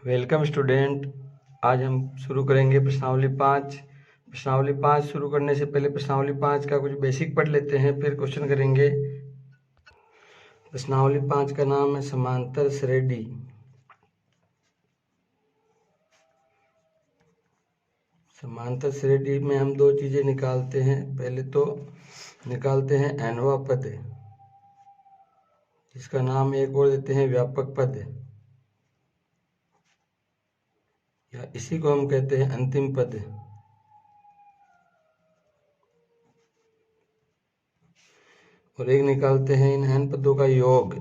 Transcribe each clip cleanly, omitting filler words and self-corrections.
Welcome student. आज हम शुरू करेंगे प्रश्नावली 5। प्रश्नावली 5 शुरू करने से पहले प्रश्नावली 5 का कुछ बेसिक पढ़ लेते हैं, फिर क्वेश्चन करेंगे। प्रश्नावली 5 का नाम है समांतर श्रेणी। समांतर श्रेणी में हम दो चीजें निकालते हैं। पहले तो निकालते हैं nवां पद, जिसका नाम एक और देते हैं व्यापक पद, या इसी को हम कहते हैं अंतिम पद। और एक निकालते हैं इन n पदों का योग।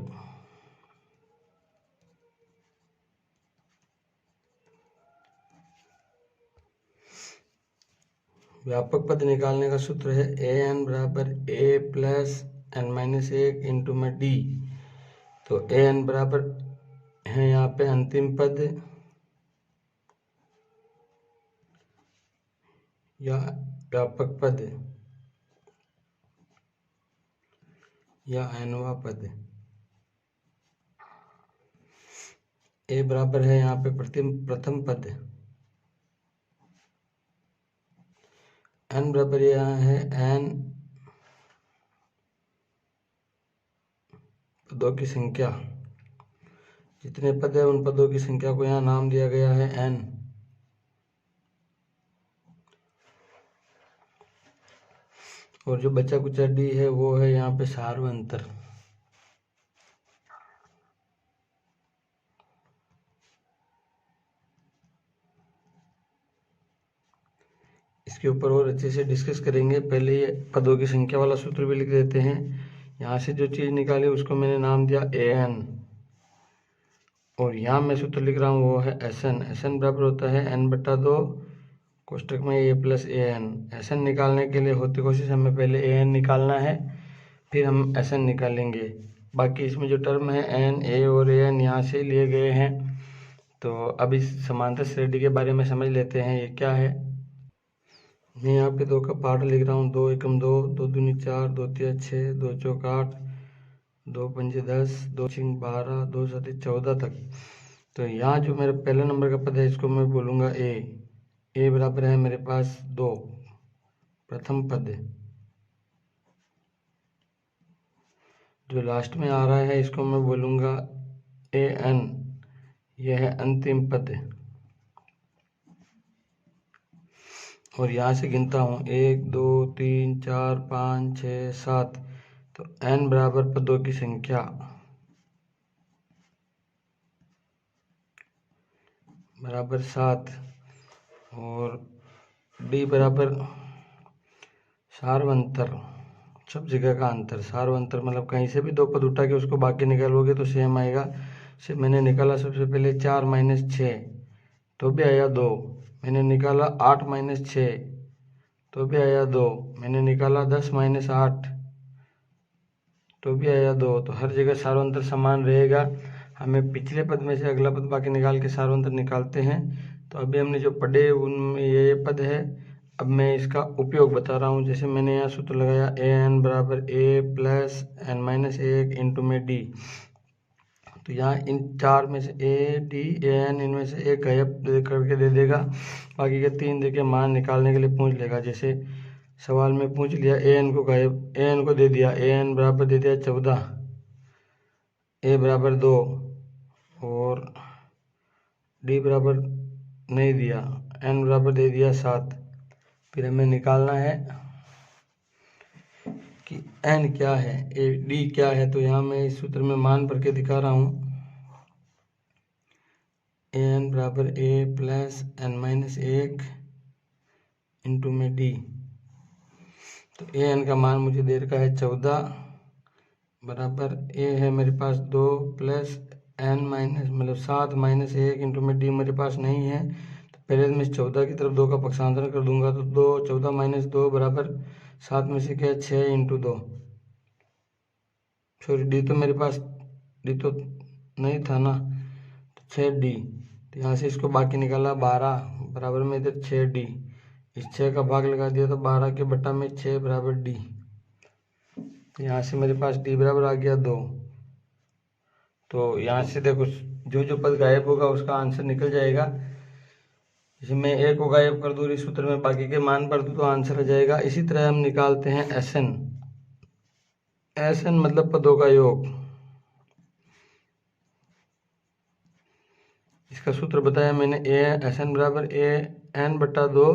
व्यापक पद निकालने का सूत्र है an बराबर a plus n minus 1 into में d। तो an बराबर है यहाँ पे अंतिम पद या व्यापक पद या nवां पद। a बराबर है यहाँ पे प्रथम पद। n बराबर यहाँ है n पदों की संख्या। जितने पद है उन पदों की संख्या को यहाँ नाम दिया गया है n। और जो बचा कुचा d है वो है यहाँ पे सार्वंतर। इसके ऊपर और अच्छे से डिस्कस करेंगे। पहले ये पदों की संख्या वाला सूत्र भी लिख देते हैं। यहाँ से जो चीज निकाली उसको मैंने नाम दिया an, और यहाँ मैं सूत्र लिख रहा हूँ वो है Sn। Sn बराबर होता है n/2 कोष्टक में a प्लस an। Sn निकालने के लिए होती कोशिश हमें पहले an निकालना है, फिर हम Sn निकालेंगे। बाकी इसमें जो टर्म है n, a और an यहाँ से लिए गए हैं। तो अब इस समांतर श्रेणी के बारे में समझ लेते हैं ये क्या है। मैं यहाँ पे 2 का पार्ट लिख रहा हूँ। 2 एकम 2, 2 दूनी 4, 2 तिया 6, 2 चौक 8, 2 पंजे 10, 2 छिंग 12, 2 सती 14 तक। तो यहाँ जो मेरा पहला नंबर का पद है इसको मैं बोलूँगा a बराबर है मेरे पास 2, प्रथम पद। जो लास्ट में आ रहा है इसको मैं बोलूँगा an, यह है अंतिम पद। और यहाँ से गिनता हूँ 1 2 3 4 5 6 7। तो n बराबर पदों की संख्या बराबर 7, और d बराबर सार्वंतर, सब जगह का अंतर। सार्वंतर मतलब कहीं से भी 2 पद उठा के उसको बाकी निकालोगे तो सेम आएगा। से मैंने निकाला सबसे पहले 4 माइनस 6 तो भी आया 2। मैंने निकाला 8 माइनस 6 तो भी आया 2। मैंने निकाला 10 माइनस 8 तो भी आया 2। तो हर जगह सार्वंतर समान रहेगा। हमें पिछले पद में से अगला पद बाकी निकाल के सार्वंतर निकालते हैं। तो अभी हमने जो पढ़े उनमें ये पद है। अब मैं इसका उपयोग बता रहा हूँ। जैसे मैंने यहाँ सूत्र लगाया an बराबर a plus n minus 1 into में d। तो यहाँ इन 4 में से a d an इनमें से एक गायब करके दे देगा, बाकी के 3 देके मान निकालने के लिए पूछ लेगा। जैसे सवाल में पूछ लिया an को दे दिया। an बराबर दे दिया 14, a बराबर 2 और d बराबर नहीं दिया, n बराबर दे दिया 7। फिर हमें निकालना है कि n क्या है, d क्या है। तो यहाँ मैं इस सूत्र में मान भर के दिखा रहा हूँ। an बराबर a plus n minus 1 into में d। तो an का मान मुझे दे रखा है 14 बराबर a है मेरे पास 2 प्लस n माइनस मतलब 7 माइनस 1 इंटू में d मेरे पास नहीं है। तो पहले मैं 14 की तरफ 2 का पक्षांतरण कर दूंगा। तो 2 14 माइनस 2 बराबर 7 में से क्या 6 इंटू 2। सॉरी d तो मेरे पास d तो नहीं था ना, तो 6d। तो यहाँ से इसको बाकी निकाला 12 बराबर में इधर 6d। इस 6 का भाग लगा दिया तो 12 के बटा में 6 बराबर d। यहाँ से मेरे पास d बराबर आ गया 2। तो यहाँ से देखो जो जो पद गायब होगा उसका आंसर निकल जाएगा। जैसे मैं ए को गायब कर दूँ इस सूत्र में, बाकी के मान भर दूँ तो आंसर आ जाएगा। इसी तरह हम निकालते हैं एसएन। एसएन मतलब पदों का योग। इसका सूत्र बताया मैंने, ए एस एन बराबर ए एन बटा 2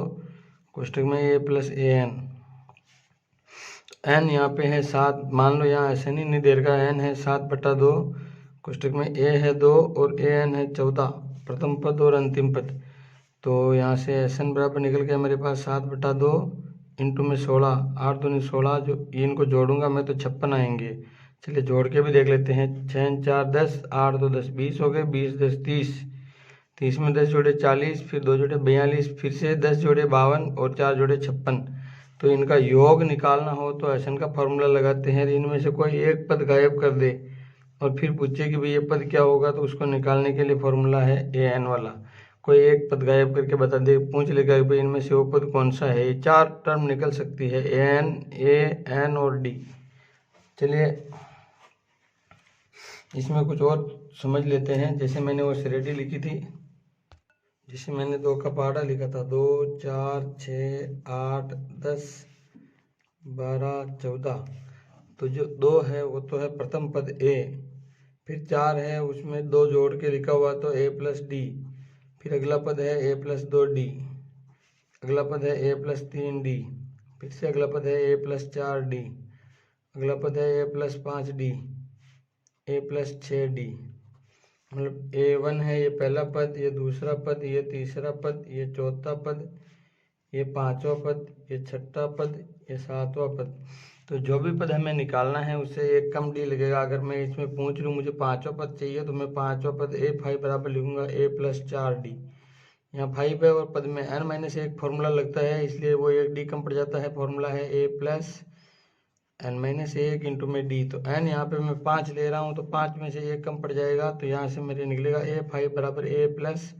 कोष्टक में ए प्लस ए एन। एन यहाँ पे है 7, मान लो यहाँ एस एन ही नहीं दे रखा, एन है 7 बटा 2 कोष्टक में ए है 2 और ए एन है 14, प्रथम पद और अंतिम पद। तो यहाँ से एस एन बराबर निकल गया मेरे पास 7 बटा 2 इंटू में 16, 8 दूनी 16, जो इनको जोड़ूंगा मैं तो 56 आएंगे। चलिए जोड़ के भी देख लेते हैं। 6 4 10, 8 2 10, 20 हो गए, 20 10 30, 30 में 10 जोड़े 40, फिर 2 जोड़े 42, फिर से 10 जोड़े 52 और 4 जोड़े 56। तो इनका योग निकालना हो तो एसएन का फॉर्मूला लगाते हैं। इनमें से कोई एक पद गायब कर दे और फिर पूछे कि भाई ये पद क्या होगा, तो उसको निकालने के लिए फॉर्मूला है ए एन वाला। कोई एक पद गायब करके बता दे, पूछ लेगा कि भाई इनमें से वो पद कौन सा है। ये 4 टर्म निकल सकती है, ए एन और डी। चलिए इसमें कुछ और समझ लेते हैं। जैसे मैंने वो श्रेणी लिखी थी, जिसे मैंने 2 का पहाड़ा लिखा था, 2 4 6 8 10 12 14। तो जो 2 है वो तो है प्रथम पद ए, फिर 4 है उसमें 2 जोड़ के लिखा हुआ तो ए प्लस डी, फिर अगला पद है ए प्लस 2 डी, अगला पद है ए प्लस 3 डी, फिर से अगला पद है ए प्लस 4 डी, अगला पद है ए प्लस 5 डी, ए प्लस 6 डी। मतलब A1 है ये पहला पद, ये दूसरा पद, ये तीसरा पद, ये चौथा पद, ये पांचवा पद, ये छठा पद, ये सातवां पद। तो जो भी पद हमें निकालना है उससे एक कम डी लगेगा। अगर मैं इसमें पूछ लूँ मुझे पांचवा पद चाहिए तो मैं पांचवा पद A5 बराबर लिखूंगा ए प्लस 4 डी। यहाँ 5 है और पद में n-1 फॉर्मूला लगता है, इसलिए वो एक डी कम पड़ जाता है। फॉर्मूला है ए प्लस n-1 इंटू में डी। तो n यहाँ पे मैं 5 ले रहा हूँ तो 5 में से 1 कम पड़ जाएगा, तो यहाँ से मेरे निकलेगा A5 बराबर ए प्लस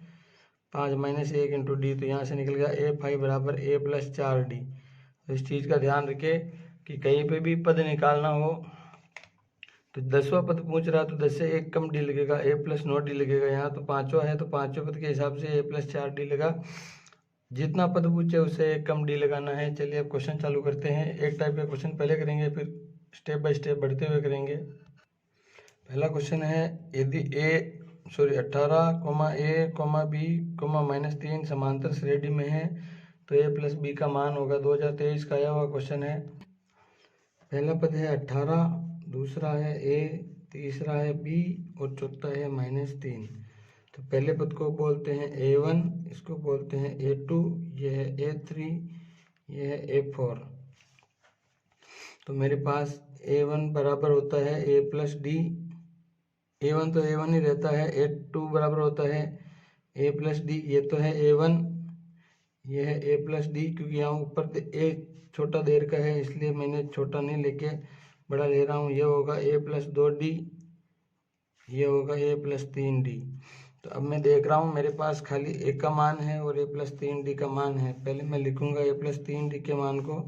5-1 इंटू डी। तो यहाँ से निकल गया A5 बराबर ए प्लस 4 डी। तो इस चीज़ का ध्यान रखें कि कहीं पे भी पद निकालना हो तो 10वां पद पूछ रहा तो 10 से 1 कम डी लगेगा, ए प्लस 9 डी लगेगा। यहाँ तो 5वां है तो 5वें पद के हिसाब से ए प्लस 4 डी लगा। जितना पद पूछे उससे एक कम डी लगाना है। चलिए अब क्वेश्चन चालू करते हैं। एक टाइप का क्वेश्चन पहले करेंगे, फिर स्टेप बाय स्टेप बढ़ते हुए करेंगे। पहला क्वेश्चन है, यदि 18, A, B, -3 समांतर श्रेणी में है तो A प्लस बी का मान होगा। 2023 का आया हुआ क्वेश्चन है। पहला पद है 18, दूसरा है A, तीसरा है B और चौथा है -3। तो पहले पद को बोलते हैं A1, इसको बोलते हैं A2, यह है A3, यह है A4। तो मेरे पास A1 बराबर होता है A प्लस डी। A1 तो A1 ही रहता है। A2 बराबर होता है A प्लस डी। ये तो है A1, यह है A प्लस डी। क्योंकि यहाँ ऊपर A छोटा देर का है इसलिए मैंने छोटा नहीं लेके बड़ा ले रहा हूँ। यह होगा A प्लस 2D, यह होगा A प्लस 3D। तो अब मैं देख रहा हूँ मेरे पास खाली A का मान है और A प्लस 3D का मान है। पहले मैं लिखूंगा A प्लस 3D के मान को।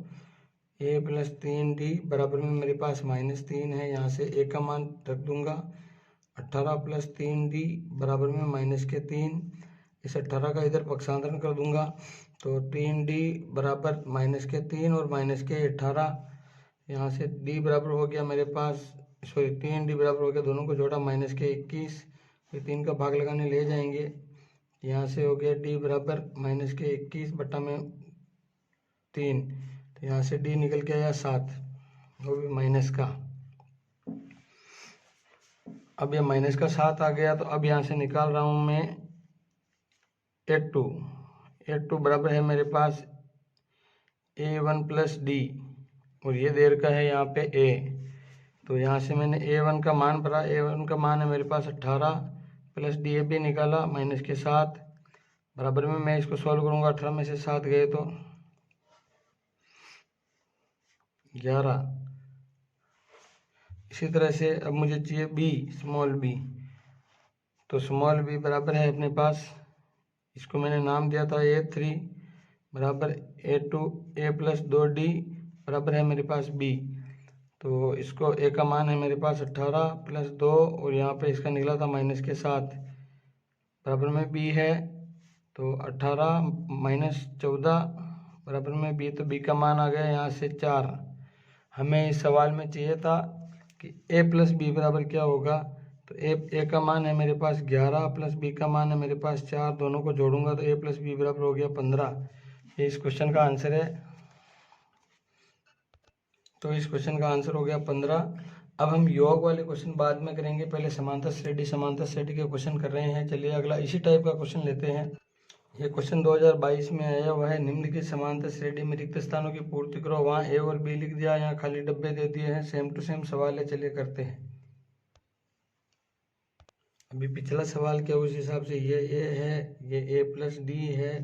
A प्लस 3D बराबर में मेरे पास -3 है, यहाँ से A का मान रख दूंगा। 18 प्लस 3D बराबर में -3। इस 18 का इधर पक्षांतरण कर दूंगा तो 3D बराबर -3 और -18। यहाँ से D बराबर हो गया मेरे पास, सॉरी 3D बराबर हो गया, दोनों को जोड़ा -21। फिर 3 का भाग लगाने ले जाएंगे, यहाँ से हो गया D बराबर -21 बटा में 3। तो यहाँ से D निकल के आया 7, वो भी माइनस का। अब ये माइनस का 7 आ गया। तो अब यहाँ से निकाल रहा हूँ मैं A2 बराबर है मेरे पास A1 प्लस डी और ये देर का है यहाँ पे A। तो यहाँ से मैंने A1 का मान भरा। A1 का मान है मेरे पास 18 प्लस डी भी निकाला -7 बराबर में। मैं इसको सॉल्व करूँगा, 18 में से 7 गए तो 11। इसी तरह से अब मुझे चाहिए B, स्मॉल b। तो स्मॉल b बराबर है अपने पास, इसको मैंने नाम दिया था A3 बराबर A2 A प्लस 2D बराबर है मेरे पास B। तो इसको A का मान है मेरे पास 18 प्लस 2 और यहाँ पे इसका निकला था -7। बराबर में बी है, तो 18 माइनस 14 बराबर में बी, तो बी का मान आ गया यहाँ से 4। हमें इस सवाल में चाहिए था कि a प्लस बी बराबर क्या होगा, तो a का मान है मेरे पास 11 प्लस b का मान है मेरे पास 4, दोनों को जोड़ूंगा तो a प्लस बी बराबर हो गया 15। ये इस क्वेश्चन का आंसर है। तो इस क्वेश्चन का आंसर हो गया 15। अब हम योग वाले क्वेश्चन बाद में करेंगे, पहले समांतर श्रेणी के क्वेश्चन कर रहे हैं। चलिए अगला इसी टाइप का क्वेश्चन लेते हैं। ये क्वेश्चन 2022 में आया हुआ है। निम्नलिखित समांतर श्रेणी में रिक्त स्थानों की पूर्ति करो। वहाँ ए और बी लिख दिया, यहाँ खाली डब्बे दे दिए हैं। सेम टू सेम सवाल है, चलिए करते हैं। अभी पिछला सवाल क्या उस हिसाब से ये है, ये ए प्लस डी है,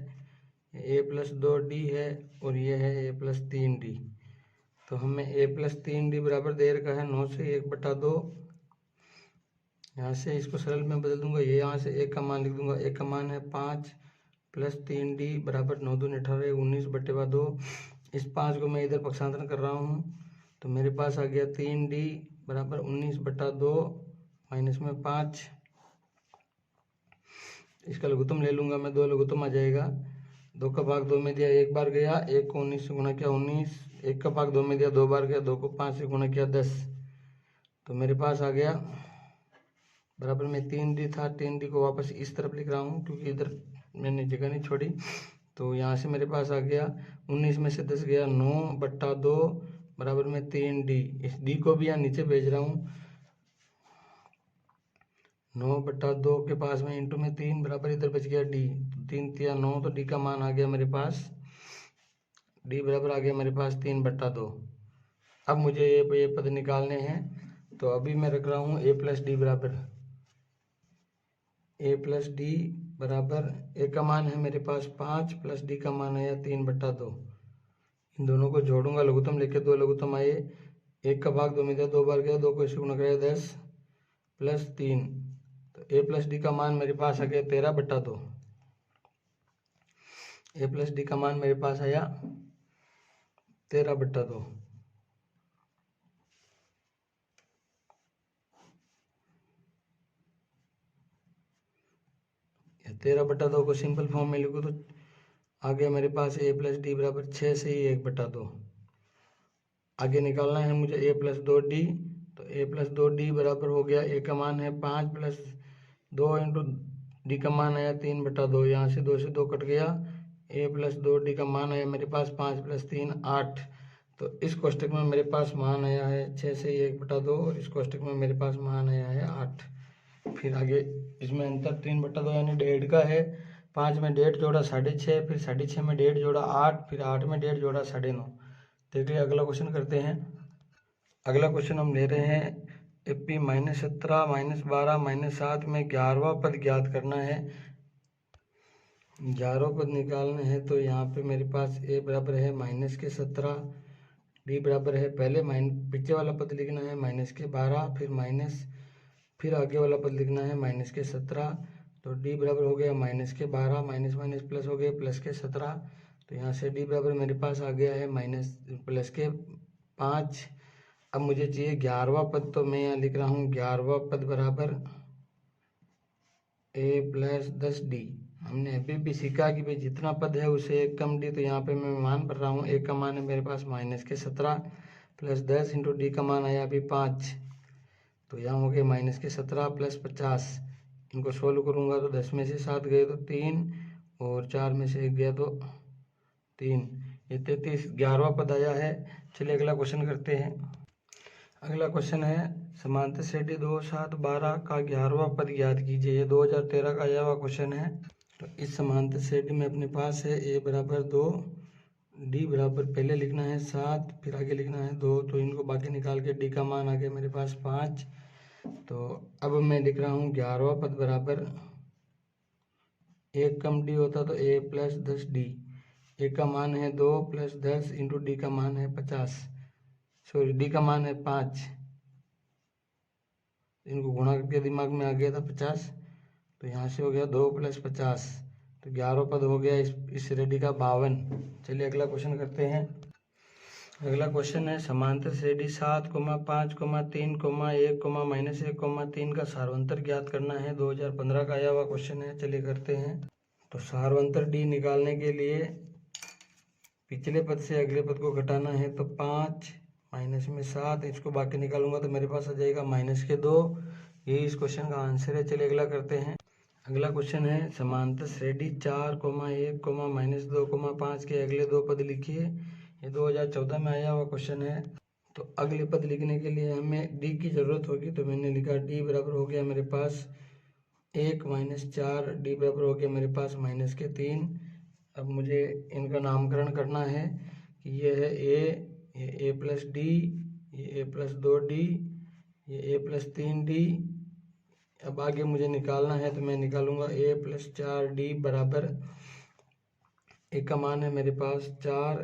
ए प्लस 2d है, और ये है ए प्लस 3d। तो हमें ए प्लस 3d बराबर दे रखा है 9 से 1/2। यहाँ से इसको सरल में बदल दूंगा, ये यहाँ से ए का मान लिख दूंगा। ए का मान है 5 प्लस 3d बराबर 9 दूनी 18 19/2। इस 5 को मैं इधर पक्षांतरण कर रहा हूँ, तो मेरे पास आ गया 3d बराबर 19/2 माइनस में 5। इसका लघुत्तम ले लूँगा मैं, 2 लघुत्तम आ जाएगा। 2 का भाग 2 में दिया 1 बार गया, 1 को 19 से गुणा किया 19। 1 का भाग 2 में दिया 2 बार गया, 2 को 5 से गुणा किया 10। तो मेरे पास आ गया बराबर में 3d था। 3d को वापस इस तरफ लिख रहा हूँ क्योंकि इधर मैंने जगह नहीं छोड़ी। तो यहाँ से मेरे पास आ गया 19 में से 10 गया 9/2 बराबर में 3d। इस d को भी यहाँ नीचे भेज रहा हूँ। 9/2 के पास में इंटू में 3 बराबर इधर बच गया d। 3 3 9, तो d का मान आ गया मेरे पास, d बराबर आ गया मेरे पास 3/2। अब मुझे ये पद निकालने हैं, तो अभी मैं रख रहा हूँ a प्लस डी बराबर, a प्लस डी बराबर a का मान है मेरे पास 5 प्लस d का मान आया 3/2। इन दोनों को जोड़ूंगा, लघुत्तम लेके 2 लघुत्तम आए। 1 का भाग 2 में दिया 2 बार गया, 2 को इसे गुणा कराया 10 प्लस 3। तो a प्लस डी का मान मेरे पास आ गया 13/2। a प्लस डी का मान मेरे पास आया 13/2। 13/2 को सिंपल फॉर्म में लिखो तो आ गया मेरे पास a प्लस डी बराबर 6 से ही 1/2। आगे निकालना है मुझे a प्लस 2d, तो a प्लस 2d बराबर हो गया, a का मान है 5 प्लस 2 इंटू d का मान आया 3/2। यहाँ से 2 से 2 कट गया, a प्लस 2d का मान आया मेरे पास 5 प्लस 3 8। तो इस कोष्टक में मेरे पास मान आया है 6 से 1/2, और इस कोष्टक में मेरे पास मान आया है 8। फिर आगे इसमें अंतर 3/2 यानी 1.5 का है। 5 में 1.5 जोड़ा 6.5, फिर 6.5 में 1.5 जोड़ा 8, फिर 8 में 1.5 जोड़ा 9.5। देखिए अगला क्वेश्चन करते हैं। अगला क्वेश्चन हम ले रहे हैं AP -17 -12 -7 में 11वां पद ज्ञात करना है। 11वां पद निकालना है, तो यहाँ पे मेरे पास a बराबर है -17, d बराबर है, पहले पीछे वाला पद लिखना है -12, फिर आगे वाला पद लिखना है -17। तो d बराबर हो गया -12, माइनस माइनस प्लस हो गया +17। तो यहाँ से d बराबर मेरे पास आ गया है -5। अब मुझे चाहिए 11वां पद, तो मैं यहाँ लिख रहा हूँ 11वां पद बराबर a प्लस 10d। हमने अभी भी सीखा कि भाई जितना पद है उसे 1 कम d, तो यहाँ पे मैं मान भर रहा हूँ। a का मान है मेरे पास -17 प्लस 10 इंटू d का मान आया अभी 5, तो यहाँ हो गया -17 प्लस 50। इनको सोल्व करूँगा तो 10 में से 7 गए तो 3, और 4 में से 1 गया तो 3। ये 33 11वां पद आया है। चलिए अगला क्वेश्चन करते हैं। अगला क्वेश्चन है समांतर श्रेणी 2 7 12 का 11वां पद ज्ञात कीजिए। ये 2013 का आया हुआ क्वेश्चन है। तो इस समांतर श्रेणी में अपने पास है a बराबर 2, d बराबर पहले लिखना है 7, फिर आगे लिखना है 2। तो इनको बाकी निकाल के d का मान आ गया मेरे पास 5। तो अब मैं लिख रहा हूँ 11वां पद बराबर 1 कम d होता तो a प्लस 10d। a का मान है 2 प्लस 10 इंटू d का मान है 50, सॉरी d का मान है 5। इनको गुणा करके दिमाग में आ गया था 50, तो यहाँ से हो गया 2 प्लस 50, तो 11वां पद हो गया इस श्रेणी का 52। चलिए अगला क्वेश्चन करते हैं। अगला क्वेश्चन है समांतर श्रेणी 7, 5, 3, 1, -1, 3 का सार्वंतर ज्ञात करना है। 2015 का आया हुआ क्वेश्चन है। चलिए करते हैं। तो सार्वंतर डी निकालने के लिए पिछले पद से अगले पद को घटाना है। तो 5 माइनस में 7, इसको बाकी निकालूंगा तो मेरे पास आ जाएगा -2। यही इस क्वेश्चन का आंसर है। चलिए अगला करते हैं। अगला क्वेश्चन है समांतर श्रेणी 4, 1, -2, 5 के अगले दो पद लिखिए। ये 2014 में आया हुआ क्वेश्चन है। तो अगले पद लिखने के लिए हमें डी की जरूरत होगी। तो मैंने लिखा डी बराबर हो गया मेरे पास 1 - 4, डी बराबर हो गया मेरे पास -3। अब मुझे इनका नामकरण करना है कि ये है ये a प्लस डी, ये a प्लस 2d, ये a प्लस 3d। अब आगे मुझे निकालना है तो मैं निकालूंगा a प्लस 4d बराबर a का मान है मेरे पास 4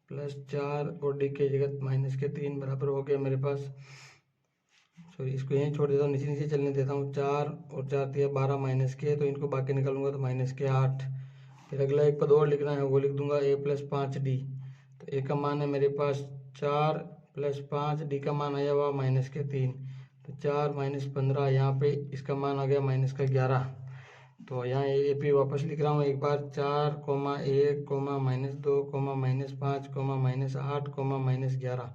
प्लस 4 और d की जगह -3 बराबर हो गया मेरे पास। सॉरी, इसको यहीं छोड़ देता हूँ, नीचे चलने देता हूँ। 4 और 4 दिया 12 -के, तो इनको बाकी निकालूंगा तो -8। फिर अगला एक पद और लिखना है, वो लिख दूंगा a प्लस 5d। तो a का मान है मेरे पास 4 प्लस 5, d का मान आया हुआ -3। तो 4 - 15, यहाँ पे इसका मान आ गया -11। तो यहाँ ए पी वापस लिख रहा हूँ एक बार। 4, 1, -2, -5, -8, -11,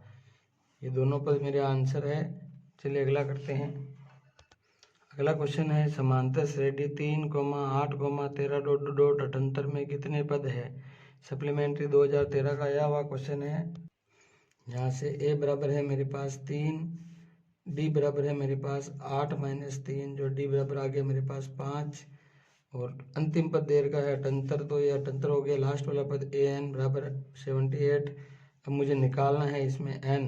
ये दोनों पद मेरे आंसर है। चलिए अगला करते हैं। अगला क्वेश्चन है समांतर श्रेणी 3, 8, 13 डॉट डॉट अठंतर में कितने पद है। सप्लीमेंट्री 2013 का आया हुआ क्वेश्चन है। यहाँ से a बराबर है मेरे पास 3, d बराबर है मेरे पास 8 - 3, जो d बराबर आ गया मेरे पास 5, और अंतिम पद दे रखा है अठंतर। तो ये अठंतर हो गया। लास्ट वाला पद an बराबर 78। अब मुझे निकालना है इसमें n।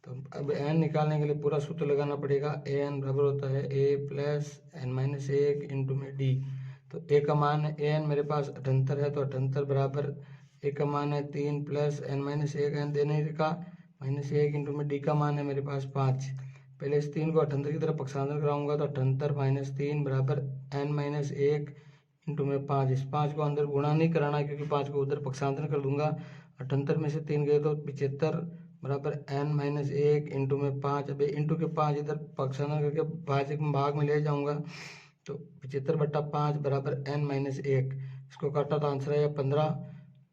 तो अब n निकालने के लिए पूरा सूत्र लगाना पड़ेगा। an बराबर होता है a प्लस n-1 इंटू में d। तो a का मान है an मेरे पास 78 है, तो 78 बराबर a का मान है 3 प्लस n-1, n दे नहीं रखा, -1 इंटू में d का मान है मेरे पास 5। पहले इस 3 को 78 की तरफ पक्षांतर कराऊंगा तो 78 - 3 बराबर n-1 इंटू में 5। इस 5 को अंदर गुणा नहीं कराना, क्योंकि 5 को उधर पक्षांतर कर दूंगा। 78 में से 3 गए तो 75 बराबर n-1 इंटू में 5। अब इंटू के 5 इधर पक्षांतर करके भाग में ले जाऊंगा। तो 75/5 बराबर n-1। इसको काटा तो आंसर आया 15।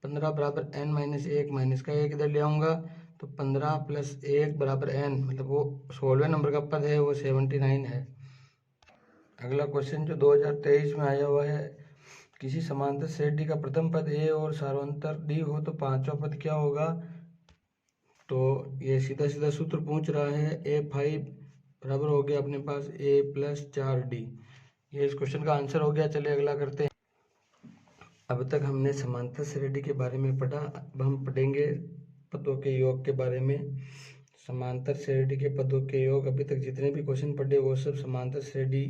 15 बराबर n-1, माइनस का 1 इधर ले आऊंगा तो 15 प्लस 1 बराबर n, मतलब वो 16वें नंबर का पद है, वो 79 है। अगला क्वेश्चन जो 2023 में आया हुआ है, किसी समांतर श्रेणी का प्रथम पद a और सार्वंतर d हो तो पांचवा पद क्या होगा। तो ये सीधा सीधा सूत्र पूछ रहा है। a5 बराबर हो गया अपने पास a प्लस 4d। ये इस क्वेश्चन का आंसर हो गया। चलिए अगला करते हैं। अब तक हमने समांतर श्रेणी के बारे में पढ़ा। अब हम पढ़ेंगे पदों के योग के बारे में। समांतर श्रेणी के पदों के योग, अभी तक जितने भी क्वेश्चन पढ़े वो सब समांतर श्रेणी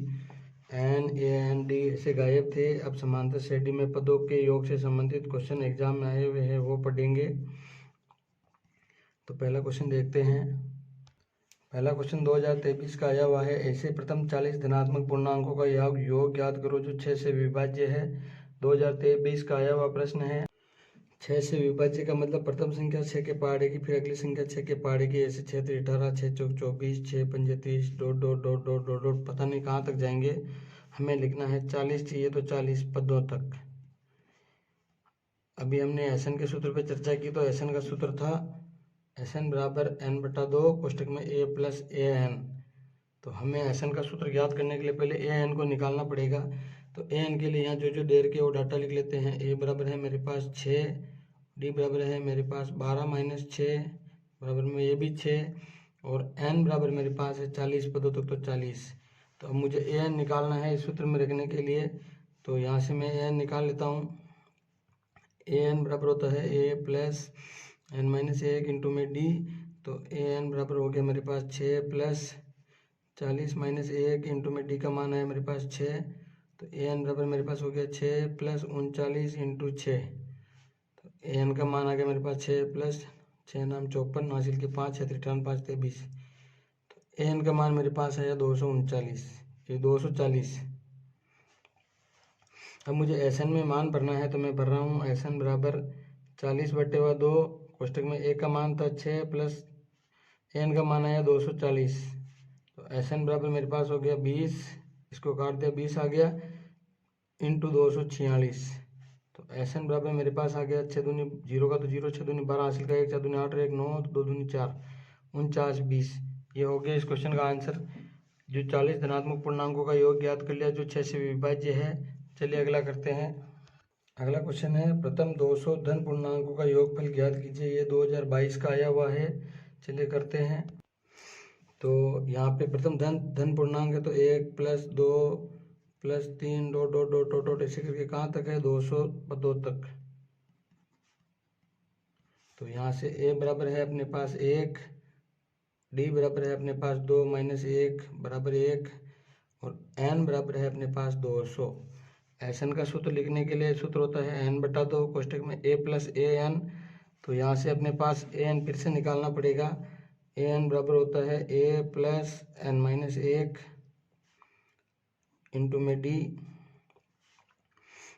n, a, n, d ऐसे गायब थे। अब समांतर श्रेणी में पदों के योग से संबंधित क्वेश्चन एग्जाम में आए हुए हैं, वो पढ़ेंगे। तो पहला क्वेश्चन देखते हैं। पहला क्वेश्चन 2023 का आया हुआ है। ऐसे प्रथम 40 धनात्मक पूर्णांकों का योग ज्ञात करो जो 6 से विभाज्य है। 2023 का आया हुआ प्रश्न है। 6 से विभाज्य का मतलब प्रथम संख्या 6 के पहाड़े की, फिर अगली संख्या 6 के पहाड़े की, ऐसे 6 × 18, 6 × 24, 6 × 5 30, dot dot dot dot dot dot, पता नहीं कहाँ तक जाएंगे। हमें लिखना है 40 चाहिए तो 40 पदों तक। अभी हमने SN के सूत्र पर चर्चा की। तो SN का सूत्र था SN बराबर n/2 कोष्टक में a प्लस an। तो हमें SN का सूत्र ज्ञात करने के लिए पहले an को निकालना पड़ेगा। तो an के लिए यहाँ जो दे रखे वो डाटा लिख लेते हैं। a बराबर है मेरे पास 6, d बराबर है मेरे पास 12 - 6 बराबर में ये भी 6, और n बराबर मेरे पास है 40 पदों तक, तो 40। तो अब मुझे an निकालना है इस सूत्र में रखने के लिए। तो यहाँ से मैं an निकाल लेता हूँ। an बराबर होता है a प्लस n-1 इंटू में d। तो an बराबर हो गया मेरे पास 6 प्लस 40 - 1 इंटू में d का मान है मेरे पास 6। तो an बराबर मेरे पास हो गया 6 प्लस 39 इंटू 6। तो an का मान आ गया मेरे पास 6 प्लस 6 नाम 54, हासिल के 5, 6 × 5 = 23। तो an का मान मेरे पास आया 239, ये 240। अब मुझे SN में मान भरना है, तो मैं भर रहा हूँ। SN बराबर 40/2 कोष्टक में ए का मान था 6 प्लस एन का मान आया 240। तो एस एन बराबर मेरे पास हो गया 20, इसको काट दिया 20 आ गया इंटू 246। तो एस एन बराबर मेरे पास आ गया 6 दूनी 0 का तो 0, 6 दूनी 12 हासिल का 1, 4 दूनी 8 और 1 9, 2 दूनी 4, 49 20। ये हो गया इस क्वेश्चन का आंसर। जो 40 धनात्मक पूर्णांकों का योग ज्ञात कर लिया जो 6 से विभाज्य है। चलिए अगला करते हैं। अगला क्वेश्चन है प्रथम 200 धन पूर्णांकों का योगफल ज्ञात कीजिए। ये 2022 का आया हुआ है। चलिए करते हैं। तो यहाँ पे प्रथम धन पूर्णांक है तो 1 + 2 + 3 dot dot dot dot dot ऐसे करके कहाँ तक है 202 तक। तो यहाँ से a बराबर है अपने पास 1, d बराबर है अपने पास 2 - 1 बराबर 1 और n बराबर है अपने पास 200। एन का सूत्र लिखने के लिए सूत्र होता है n/2 कोष्टक में a + an। तो यहाँ से अपने पास an फिर से निकालना पड़ेगा। an बराबर होता है a + n - 1 इंटू में d।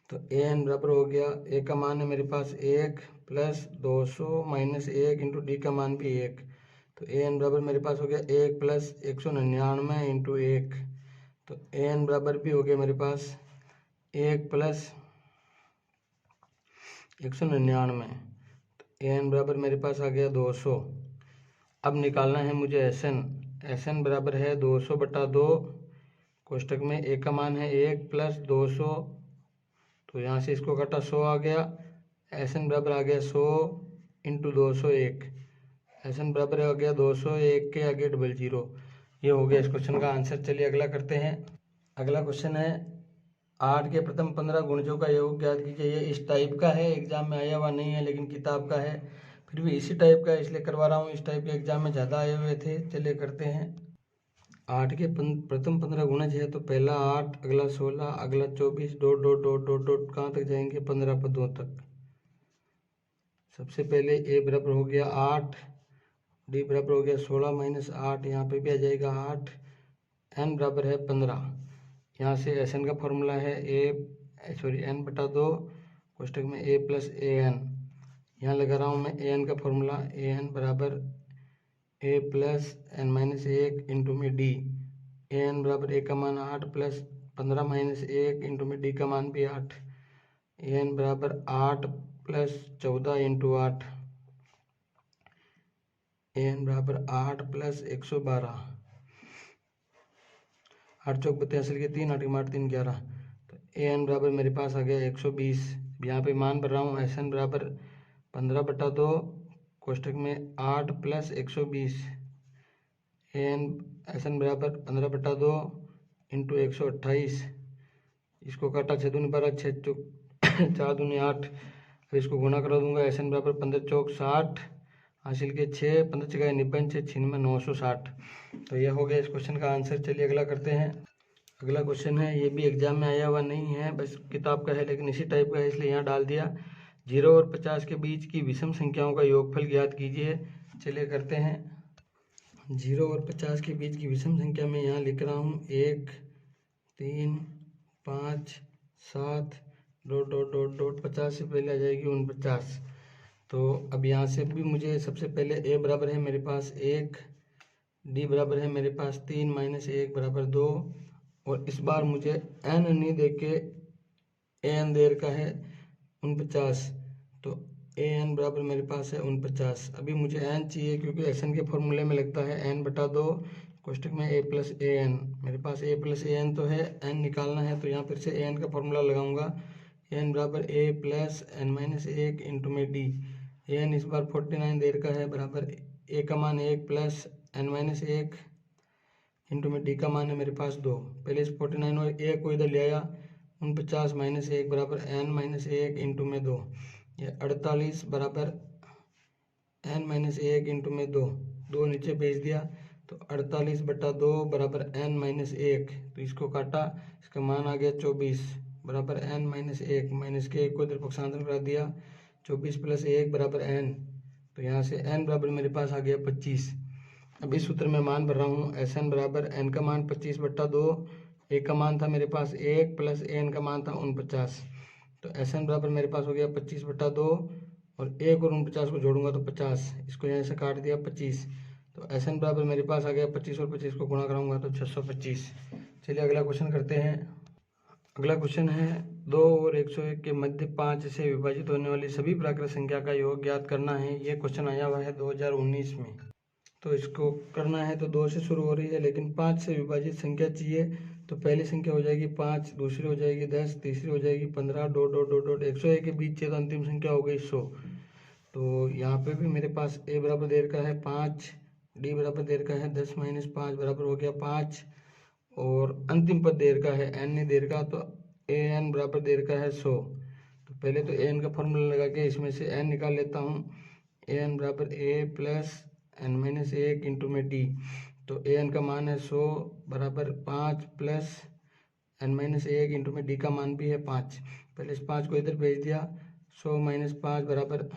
तो an बराबर हो गया a का मान है मेरे पास 1 + 200 - 1 इंटू डी का मान भी 1। तो an बराबर मेरे पास हो गया 1 + 199 इंटू 1। तो an बराबर भी हो गया मेरे पास 1 + 199। तो an बराबर मेरे पास आ गया 200। अब निकालना है मुझे एस एन बराबर है 200/2 कोष्टक में a का मान है 1 + 200। तो यहाँ से इसको काटा 100 आ गया। एस एन बराबर आ गया 100 इंटू 201। एस एन बराबर हो गया 200, 1 के आगे 00। ये हो गया इस क्वेश्चन का आंसर। चलिए अगला करते हैं। अगला क्वेश्चन है 8 के प्रथम 15 गुणजों का योग ज्ञात कीजिए। ये इस टाइप का है, एग्जाम में आया हुआ नहीं है लेकिन किताब का है, फिर भी इसी टाइप का है इसलिए करवा रहा हूँ। इस टाइप के एग्जाम में ज़्यादा आए हुए थे। चलिए करते हैं। 8 के प्रथम 15 गुणज है तो पहला 8, अगला 16, अगला 24 dot dot dot dot dot कहाँ तक जाएंगे 15 पदों तक। सबसे पहले a बराबर हो गया 8, d बराबर हो गया 16 - 8, यहाँ पे भी आ जाएगा 8, n बराबर है 15। यहाँ से एस एन का फॉर्मूला है n/2 कोष्टक में a + an। यहाँ लगा रहा हूँ मैं an का फॉर्मूला। an बराबर a + n - 1 इंटू में d। an बराबर a का मान 8 + 15 - 1 इंटू में d का मान भी 8। an बराबर 8 + 14 इंटू 8। an बराबर 8 + 112। 8 चौक 82 के 3, 8 के 8 3 11। तो an बराबर मेरे पास आ गया 120। यहाँ पे मान भर रहा हूँ। एस एन बराबर 15/2 कोष्टक में 8 + 120। एस एन बराबर 15/2 इंटू 128। इसको काटा 6 दूनी 12, 6 चौक 4 दूनी 8। अब इसको गुणा करा दूंगा। एस एन बराबर 15 चौक 60 हासिल के 6, 15 चौका 59, 6 96 960। तो यह हो गया इस क्वेश्चन का आंसर। चलिए अगला करते हैं। अगला क्वेश्चन है, ये भी एग्जाम में आया हुआ नहीं है, बस किताब का है लेकिन इसी टाइप का है इसलिए यहाँ डाल दिया। 0 और 50 के बीच की विषम संख्याओं का योगफल ज्ञात कीजिए। चलिए करते हैं। 0 और 50 के बीच की विषम संख्या में यहाँ लिख रहा हूँ 1 3 5 7 डॉट डॉट डॉट डॉट 50 से पहले आ जाएगी 49। तो अब यहाँ से भी मुझे सबसे पहले a बराबर है मेरे पास 1, d बराबर है मेरे पास 3 - 1 बराबर 2 और इस बार मुझे n नहीं दे के an दे रखा है 49। तो an बराबर मेरे पास है 49। अभी मुझे n चाहिए क्योंकि एन के फॉर्मूले में लगता है n/2 कोष्टक में a + an। मेरे पास a + an तो है, n निकालना है तो यहाँ फिर से an का फॉर्मूला लगाऊंगा। n बराबर a + n - 1 इंटू में d। an इस बार 49 दे रखा है बराबर a का मान 1 + n - 1 इंटू में डी का मान है मेरे पास 2। पहले इस 49 और a को इधर ले आया। 49 - 1 बराबर n - 1 इंटू में 2। ये 48 बराबर n - 1 इंटू में 2। 2 नीचे भेज दिया तो 48/2 बराबर n - 1। तो इसको काटा, इसका मान आ गया 24 बराबर n - 1। माइनस के 1 को इधर पक्षांतर करा दिया। 24 + 1 बराबर n। तो यहाँ से n बराबर मेरे पास आ गया 25। अब इस सूत्र में मान भर रहा हूँ। एस एन बराबर n का मान 25/2, a का मान था मेरे पास 1 + an का मान था 49। तो एस एन बराबर मेरे पास हो गया 25/2 और 1 और 49 को जोड़ूंगा तो 50, इसको यहाँ से काट दिया 25। तो SN बराबर मेरे पास आ गया 25 और 25 को गुणा कराऊंगा तो 625। चलिए अगला क्वेश्चन करते हैं। अगला क्वेश्चन है 2 और 101 के मध्य 5 से विभाजित होने वाली सभी प्राकृत संख्या का योग ज्ञात करना है। ये क्वेश्चन आया हुआ है 2019 में। तो इसको करना है तो 2 से शुरू हो रही है, लेकिन 5 से विभाजित संख्या चाहिए। तो पहली संख्या हो जाएगी 5, दूसरी हो जाएगी 10, तीसरी हो जाएगी 15, डॉट डॉट डॉट डॉट 101 के बीच चाहिए तो अंतिम संख्या हो गई 100। तो यहाँ पे भी मेरे पास a बराबर देर का है 5, d बराबर देर का है 10 माइनस 5 बराबर हो गया 5, और अंतिम पद देर का है n देर का, तो an बराबर देर का है 100। तो पहले तो an का फॉर्मूला लगा के इसमें से n निकाल लेता हूँ। an बराबर a plus n minus 1 into में d। तो an का मान है 100 बराबर 5 प्लस n माइनस 1 इंटू में d का मान भी है 5। पहले इस 5 को इधर भेज दिया। 100 माइनस 5 बराबर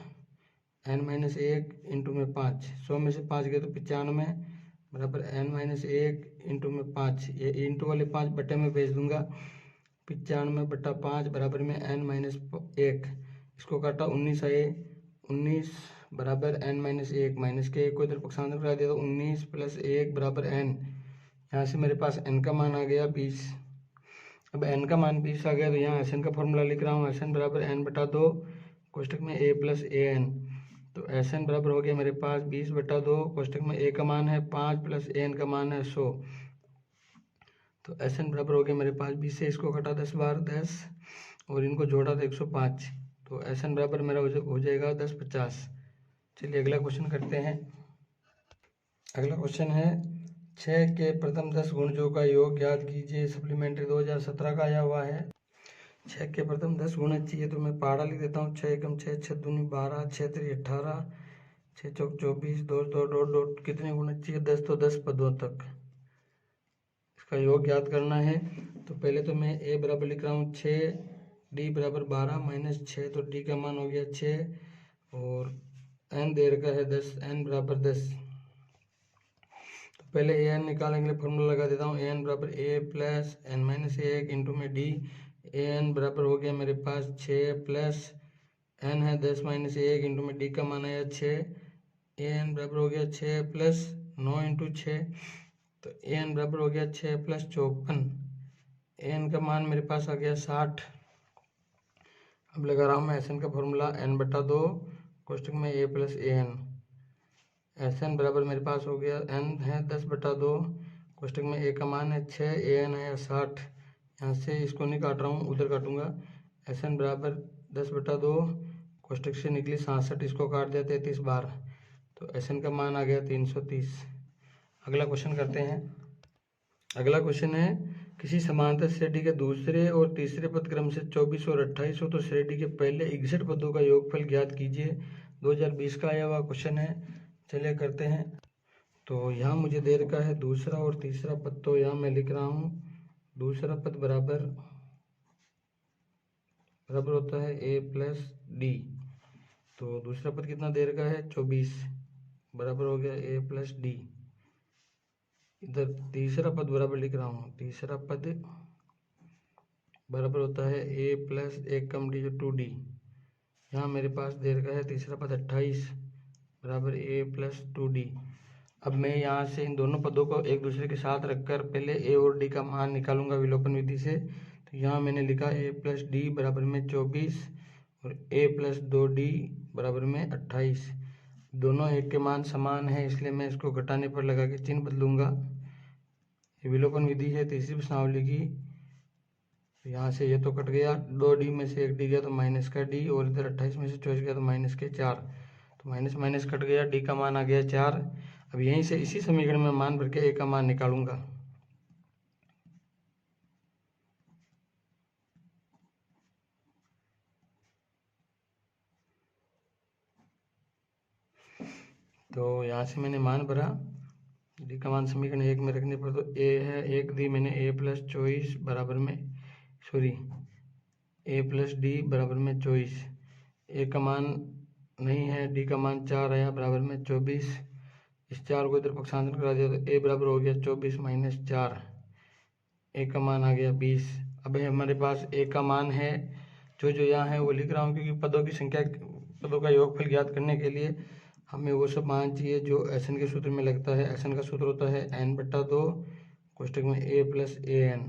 n माइनस 1 इंटू में 5। 100 में से 5 गए तो 95 बराबर n माइनस 1 इंटू में 5। ये इंटू वाले 5 बटे में भेज दूंगा। 95 बटा 5 बराबर में n माइनस 1। इसको काटा 19 आए, 19 बराबर n माइनस 1, माइनस के 1 को इधर पक्षांतर करा दिया तो 19 प्लस 1 बराबर n। यहाँ से मेरे पास n का मान आ गया 20। अब n का मान 20 आ गया तो यहाँ SN का फॉर्मूला लिख रहा हूँ। SN बराबर n बटा 2 कोष्टक में a प्लस an। तो SN बराबर हो गया मेरे पास 20 बटा 2, कोष्टक में a का मान है 5 प्लस an का मान है 100। तो SN बराबर हो गया मेरे पास 20 से इसको घटा 10 बार 10 और इनको जोड़ा तो 105। तो SN बराबर मेरा हो जाएगा 1050। चलिए अगला क्वेश्चन करते हैं। अगला क्वेश्चन है 6 के प्रथम 10 गुणजों का योग ज्ञात कीजिए। सप्लीमेंट्री 2017 का आया हुआ है। 6 के प्रथम 10 गुणे चाहिए तो मैं पहाड़ा लिख देता हूँ। 6 एकम 6, 6 दूनी 12, 6 3 18, 6 चौक 24, 2 2 डॉट डॉट कितने गुणे चाहिए 10, तो 10 पदों तक इसका योग ज्ञात करना है। तो पहले तो मैं a बराबर लिख रहा हूँ 6, d बराबर 12 माइनस 6, तो d का मान हो गया 6 और n दे रखा है 10, n बराबर 10। तो पहले an निकालेंगे, फॉर्मूला लगा देता हूँ। an बराबर a plus n minus 1 into में d। an बराबर हो गया मेरे पास 6 प्लस n है 10 माइनस 1 इंटू में d का मान आया 6। an बराबर हो गया 6 प्लस 9 इंटू 6, तो an बराबर हो गया 6 प्लस 54। an का मान मेरे पास आ गया 60। अब लगा रहा हूँ मैं SN का फॉर्मूला n बटा 2 कोष्टक में a प्लस an। SN बराबर मेरे पास हो गया n है 10 बटा 2 कोष्टक में a का मान है 6, an है 60। यहाँ से इसको नहीं काट रहा हूँ, उधर काटूंगा। SN बराबर 10 बटा 2 कोष्टक से निकली 67, इसको काट दिया 33 बार, तो SN का मान आ गया 330। अगला क्वेश्चन करते हैं। अगला क्वेश्चन है किसी समांतर श्रेणी के दूसरे और तीसरे पद क्रम से 24 और 28 हो तो श्रेणी के पहले 61 पदों का योगफल ज्ञात कीजिए। 2020 का आया हुआ क्वेश्चन है। चलिए करते हैं। तो यहाँ मुझे दे रखा है दूसरा और तीसरा पद, तो यहाँ मैं लिख रहा हूँ दूसरा पद बराबर होता है a प्लस डी। तो दूसरा पद कितना दे रखा है 24 बराबर हो गया a प्लस डी। इधर तीसरा पद बराबर लिख रहा हूँ, तीसरा पद बराबर होता है a प्लस 1 कम डी जो 2d। यहाँ मेरे पास दे रखा है तीसरा पद 28 बराबर a प्लस 2d। अब मैं यहाँ से इन दोनों पदों को एक दूसरे के साथ रखकर पहले a और d का मान निकालूंगा विलोपन विधि से। तो यहाँ मैंने लिखा a प्लस डी बराबर में 24 और a प्लस 2d बराबर में 28। दोनों एक के मान समान है, इसलिए मैं इसको घटाने पर लगा के चिन्ह बदलूंगा। ये विलोपन विधि है तीसरी प्रश्नावली की। यहाँ से ये तो कट गया, 2d में से 1d गया तो माइनस का d, और इधर 28 में से 24 गया तो माइनस के 4, तो माइनस माइनस कट गया, d का मान आ गया 4। अब यहीं से इसी समीकरण में मान भर के a का मान निकालूंगा। तो यहाँ से मैंने मान भरा, d का मान समीकरण 1 में रखने पर तो a है 1 दी मैंने a प्लस 24 बराबर में a प्लस डी बराबर में 24। a का मान नहीं है, d का मान 4 आया बराबर में 24। इस 4 को इधर पक्षांतर करा दिया तो a बराबर हो गया 24 माइनस 4, a का मान आ गया 20। अब हमारे पास a का मान है जो यहाँ है वो लिख रहा हूँ, क्योंकि पदों की संख्या पदों का योगफल ज्ञात करने के लिए हमें वो सब मान चाहिए जो एस एन के सूत्र में लगता है। एस एन का सूत्र होता है n/2 कोष्टक में a + an।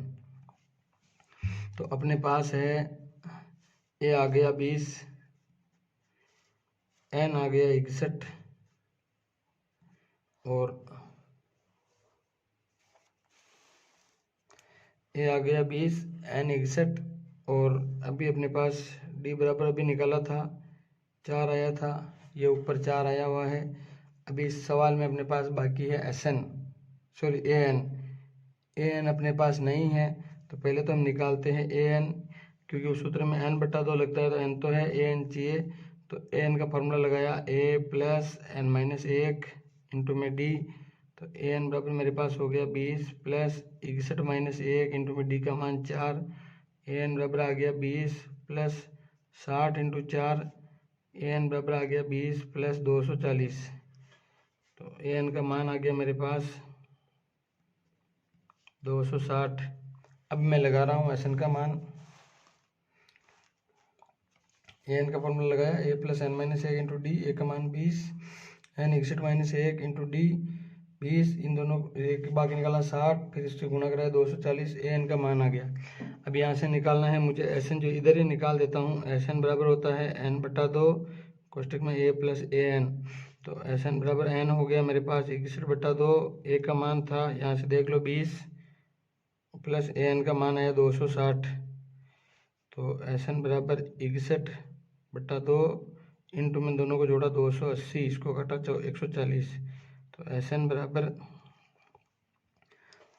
तो अपने पास है a आ गया 20, n आ गया 61 और a आ गया 20, n 61 और अभी अपने पास d बराबर अभी निकाला था 4 आया था, ये ऊपर 4 आया हुआ है। अभी इस सवाल में अपने पास बाकी है an अपने पास नहीं है, तो पहले तो हम निकालते हैं an, क्योंकि उस सूत्र में n/2 लगता है तो n तो है, an चाहिए। तो an का फॉर्मूला लगाया a + n-1 इंटू में d, तो an बराबर मेरे पास हो गया 20 + 61-1 इंटू में d का मान 4, an बराबर आ गया 20 + 60 इंटू 4, an बराबर आ गया 20 + 240। तो an का मान आ गया मेरे पास 260। अब मैं लगा रहा हूँ एन का मान। एन का फॉर्मूला लगाया a + n-1 इंटू डी, ए का मान 20, n 61-1 इंटू डी 20, इन दोनों एक बाकी निकाला 60, फिर इससे गुणा कराया 240, एन का मान आ गया। अब यहाँ से निकालना है मुझे एस एन, जो इधर ही निकाल देता हूँ। एस एन बराबर होता है n/2 कोष्टक में a + an। तो एस एन बराबर n हो गया मेरे पास 61/2, ए का मान था यहाँ से देख लो 20 + an का मान आया 260। तो एस एन बराबर 61/2 इंटू में दोनों को जोड़ा 280, इसको काटा 140। तो एस एन बराबर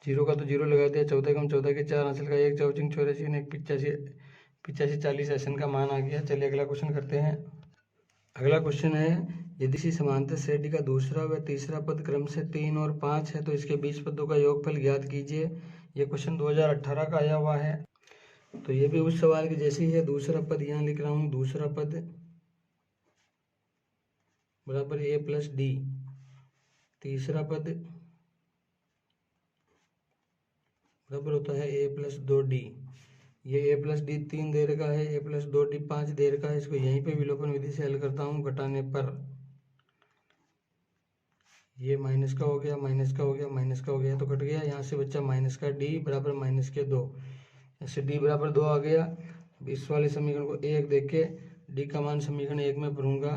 0 का तो 0 लगा दिया, 14 का 14 के 4 हासिल का 1, 4 84 ने 85 40 एस एन का मान आ गया। चलिए अगला क्वेश्चन करते हैं। अगला क्वेश्चन है, यदि किसी समांतर श्रेणी का दूसरा व तीसरा पद क्रम से 3 और 5 है तो इसके 20 पदों का योगफल ज्ञात कीजिए। ये क्वेश्चन 2018 का आया हुआ है। तो ये भी उस सवाल की जैसी है। दूसरा पद यहाँ लिख रहा हूँ, दूसरा पद बराबर a + d, तीसरा पद बराबर होता है a + 2d। ये a + d 3 दे रखा है, a + 2d 5 दे रखा है। इसको यहीं पे विलोपन विधि से हल करता हूँ। घटाने पर ये माइनस का हो गया, माइनस का हो गया, माइनस का हो गया, तो कट गया। यहाँ से बच्चा माइनस का d बराबर -2। ऐसे d बराबर 2 आ गया। अब इस वाले समीकरण को 1 देख के d का मान समीकरण 1 में भरूंगा।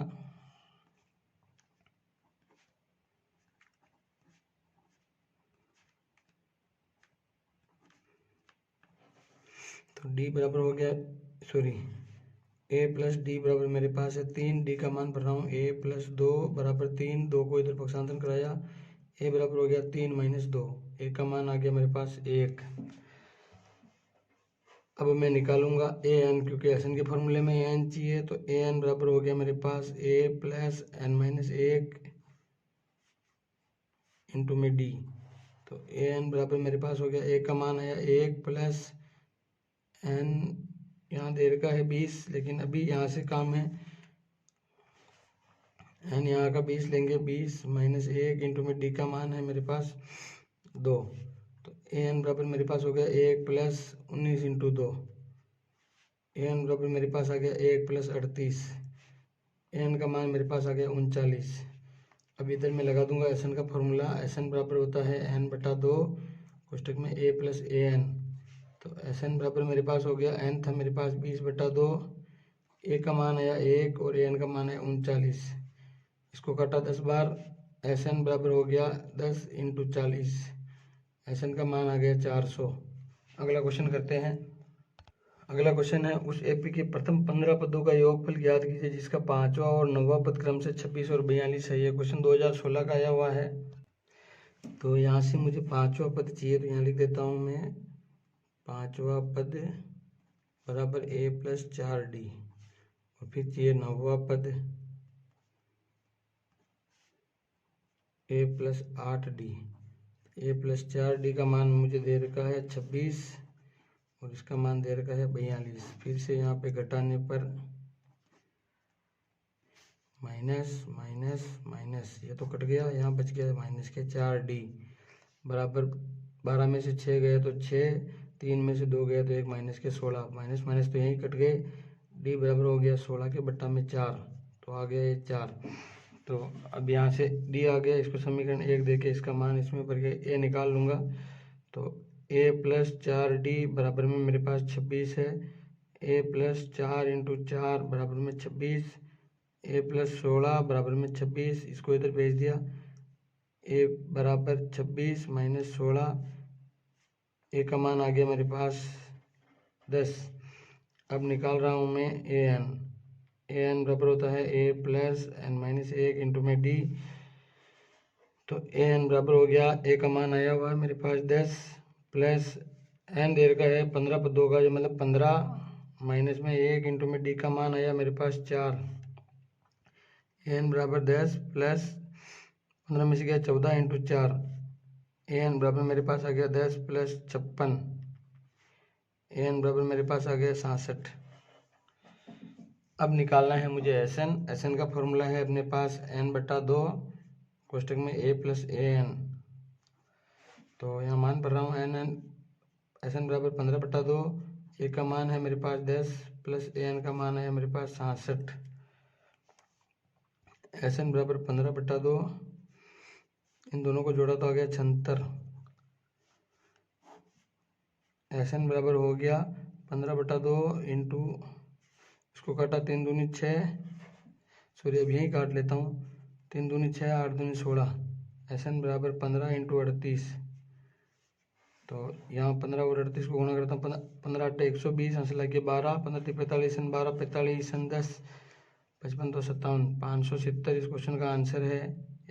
तो d बराबर हो गया, a + d बराबर मेरे पास है 3, d का मान भर रहा हूँ। a + 2 बराबर 3, 2 को इधर पक्षांतरण कराया, a बराबर हो गया 3 - 2, a का मान आ गया मेरे पास 1। अब मैं निकालूंगा an, क्योंकि एस एन के फॉर्मूले में an चाहिए। तो an बराबर हो गया मेरे पास a + n-1 इंटू में d। तो an बराबर मेरे पास हो गया, a का मान आया 1 + n, यहाँ दे रखा है 20, लेकिन अभी यहाँ से काम है, n यहाँ का 20 लेंगे, 20 - 1 इंटू में d का मान है मेरे पास 2। तो an बराबर मेरे पास हो गया 1 + 19 इंटू 2, an बराबर मेरे पास आ गया 1 + 38, n का मान मेरे पास आ गया 39। अब इधर मैं लगा दूंगा एस एन का फॉर्मूला। एस एन बराबर होता है n/2 कोष्टक में a + an। तो एस एन बराबर मेरे पास हो गया, n था मेरे पास 20/2, a का मान आया 1 और an का मान है 39। इसको काटा 10 बार, एस एन बराबर हो गया 10 × 40, एस एन का मान आ गया 400। अगला क्वेश्चन करते हैं। अगला क्वेश्चन है, उस एपी के प्रथम 15 पदों का योगफल ज्ञात कीजिए जिसका 5वां और 9वां पद क्रम से 26 और 42 है। ये क्वेश्चन 2016 का आया हुआ है। तो यहाँ से मुझे 5वां पद चाहिए, तो यहाँ लिख देता हूँ मैं 5वां पद बराबर a + 4d, और फिर चाहिए 9वां पद a + 8d। a + 4d का मान मुझे दे रखा है 26 और इसका मान दे रखा है 42। फिर से यहाँ पे घटाने पर माइनस माइनस माइनस, ये तो कट गया, यहाँ बच गया माइनस के 4d बराबर 12 में से 6 गए तो 6, 3 में से 2 गए तो 1 - के 16, माइनस माइनस तो यहीं कट गए। d बराबर हो गया 16 के बट्टा में 4, तो आ गया ये 4। तो अब यहाँ से डी आ गया, इसको समीकरण 1 देके इसका मान इसमें भर के ए निकाल लूँगा। तो a + 4d बराबर में मेरे पास 26 है। a + 4 × 4 बराबर में 26, a + 16 बराबर में 26, इसको इधर भेज दिया। a बराबर 26 - 16, a का मान आ गया मेरे पास 10। अब निकाल रहा हूँ मैं an बराबर होता है a + n - 1 × में d। तो an बराबर हो गया, a का मान आया हुआ है मेरे पास 10 प्लस n देर का है 15 पदों का, मतलब 15 माइनस में 1 × में d का मान आया मेरे पास 4। an बराबर 10 प्लस 15 में से गया 14 × 4, an बराबर मेरे पास आ गया 10 प्लस 56, an बराबर मेरे पास आ गया 66। अब निकालना है मुझे एस एन का फॉर्मूला है अपने पास n/2 कोष्टक में a + an। तो यहाँ मान भर रहा हूँ एस एन बराबर 15/2, a का मान है मेरे पास 10 प्लस an का मान है मेरे पास 66। एस एन बराबर 15/2, इन दोनों को जोड़ा तो आ गया 76। एस एन बराबर हो गया 15/2 इंटू, इसको काटा 3 दूनी 6, सॉरी अब यहीं काट लेता हूँ, 3 दूनी 6, 8 दूनी 16। एस एन बराबर 15 × 38। तो यहाँ 15 और 38 को गुणा करता हूँ, 15 8 120, हंस लगे 12, 15 3 45, 12 45, 10 55 2 57, 570 इस क्वेश्चन का आंसर है।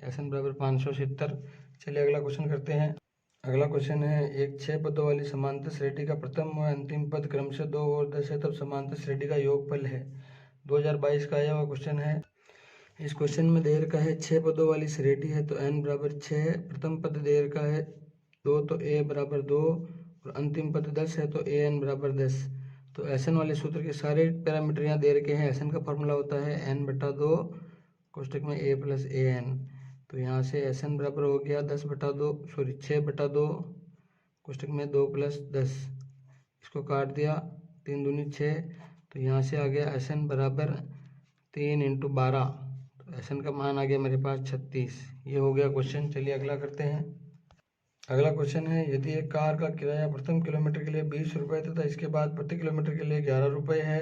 एस एन बराबर 570। चलिए अगला क्वेश्चन करते हैं। अगला क्वेश्चन है, एक 6 पदों वाली समांतर श्रेणी का प्रथम व अंतिम पद क्रमशः 2 और 10 है, तब समांतर श्रेणी का योगफल है। 2022 का आया हुआ क्वेश्चन है। इस क्वेश्चन में देर का है 6 पदों वाली श्रेणी है, तो n बराबर 6, प्रथम पद देर का है 2, तो a बराबर 2, और अंतिम पद 10 है, तो an बराबर 10। तो एस एन वाले सूत्र के सारे पैरामीटर यहाँ दे रखे हैं। एस एन का फॉर्मूला होता है n/2 कोष्टक में a + an। तो यहाँ से एस एन बराबर हो गया 6/2 कोष्टक में 2 + 10, इसको काट दिया, 3 दूनी 6। तो यहाँ से आ गया एस एन बराबर 3 × 12। तो एस एन का मान आ गया मेरे पास 36। ये हो गया क्वेश्चन। चलिए अगला करते हैं। अगला क्वेश्चन है, यदि एक कार का किराया प्रथम किलोमीटर के लिए 20 रुपये तथा इसके बाद प्रति किलोमीटर के लिए 11 रुपये है,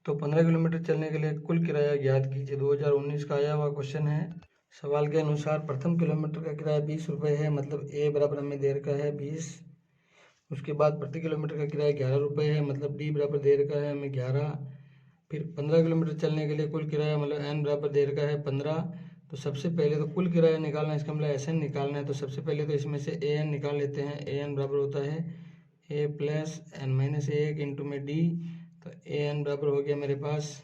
तो 15 किलोमीटर चलने के लिए कुल किराया ज्ञात कीजिए। 2019 का आया हुआ क्वेश्चन है। सवाल के अनुसार प्रथम किलोमीटर का किराया 20 रुपये है, मतलब a बराबर हमें देर का है 20। उसके बाद प्रति किलोमीटर का किराया 11 रुपये है, मतलब d बराबर देर का है हमें 11। फिर 15 किलोमीटर चलने के लिए कुल किराया, मतलब n बराबर देर का है 15। तो सबसे पहले तो कुल किराया निकालना है, इसका मतलब एस एन निकालना है। तो सबसे पहले तो इसमें से ए एन निकाल लेते हैं। ए एन बराबर होता है a + n - 1 × में d। तो ए एन बराबर हो गया मेरे पास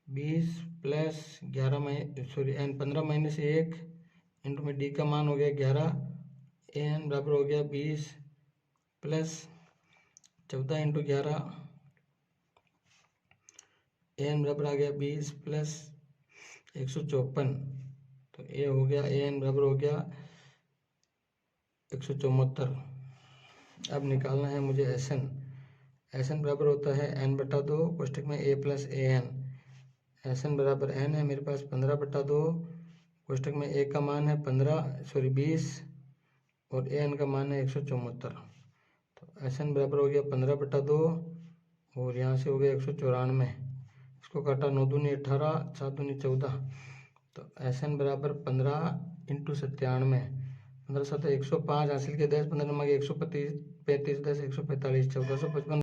20 + 15 - 1 × में d का मान हो गया 11। ए एन बराबर हो गया 20 + 14 × 11। ए एन बराबर आ गया 20 + 154। तो ए हो गया, ए एन बराबर हो गया 174। अब निकालना है मुझे एस एन। एस एन बराबर होता है n/2 कोष्टक में a + an। एस एन बराबर n है मेरे पास 15/2 कोष्टक में a का मान है 20 और an का मान है 174। तो एस एन बराबर हो गया 15/2 और यहाँ से हो गया 194। इसको काटा 9 दूनी 18, 7 दूनी 14। तो एस एन बराबर 15 × 97, 15 7 105, हासिल के 10, 15 नंबर 135, 10 145, 1455।